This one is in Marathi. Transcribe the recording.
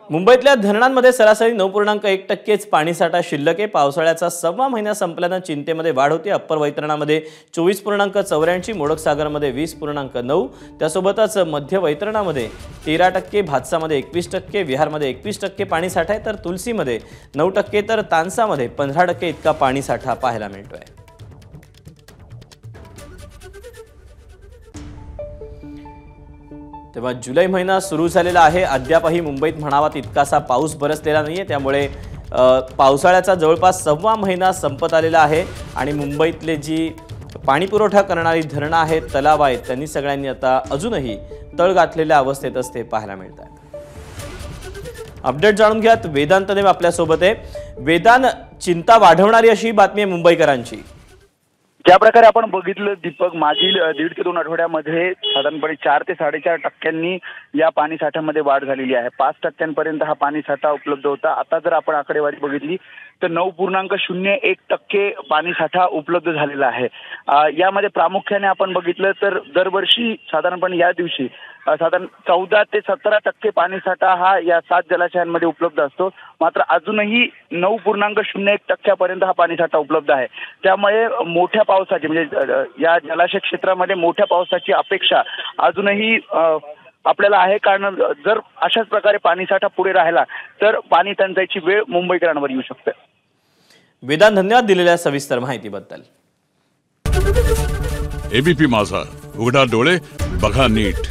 मुंबईतल्या धरणांमध्ये सरासरी 9.1%च पाणीसाठा शिल्लक आहे। पावसाळ्याचा सव्वा महिना संपल्यानं चिंतेमध्ये वाढ होती। अप्पर वैतरणामध्ये 24.84, मोडक सागरमध्ये 20.9, त्यासोबतच मध्य वैतरणामध्ये 13%, भातसामध्ये 21%, विहारमध्ये 21% पाणीसाठा आहे, तर तुलसीमध्ये 9%, तर तानसामध्ये 15% इतका पाणीसाठा पाहायला मिळतोय। तेव्हा जुलै महिना सुरू झालेला आहे। अद्यापही मुंबईत म्हणावा तितकासा पाऊस बरसलेला नाहीये, त्यामुळे पावसाळ्याचा जवळपास सव्वा महिना संपत आलेला आहे आणि मुंबईतले जी पाणीपुरवठा करणारी धरणं आहेत, तलाव आहेत, त्यांनी सगळ्यांनी आता अजूनही तळ गाठलेल्या अवस्थेतच ते पाहायला मिळत आहे। अपडेट जाणून घ्यात वेदांत देव आपल्यासोबत आहे। वेदांत, चिंता वाढवणारी अशी बातमी आहे मुंबईकरांची। ज्या प्रकारे आपण बघितलं दीपक, मागील 1.5 ते 2 आठवड्यामध्ये साधारणपणे 4 ते 4.5% या पाणी साठ्यामध्ये वाढ झालेली आहे। 5% हा पाणी साठा उपलब्ध होता। आता जर आपण आकडेवारी बघितली तर 9.01% पाणी साठा उपलब्ध झालेला आहे। यामध्ये प्रामुख्याने आपण बघितलं तर दरवर्षी साधारणपणे या दिवशी साधारण 14 ते 17% पाणी साठा हा या 7 जलाशयांमध्ये उपलब्ध असतो। मात्र अजूनही 9.01% हा पाणी साठा उपलब्ध आहे। त्यामुळे मोठ्या पावसाची म्हणजे या जलाशय क्षेत्रामध्ये मोठ्या पावसाची अपेक्षा अजूनही आपल्याला आहे, कारण जर अशाच प्रकारे पाणीसाठा पुढे राहिला तर पाणी टंचाईची वेळ मुंबईकरांवर येऊ शकते। वेदांत, धन्यवाद दिलेल्या सविस्तर माहितीबद्दल। एबीपी माझा, उघडा डोळे बघा नीट।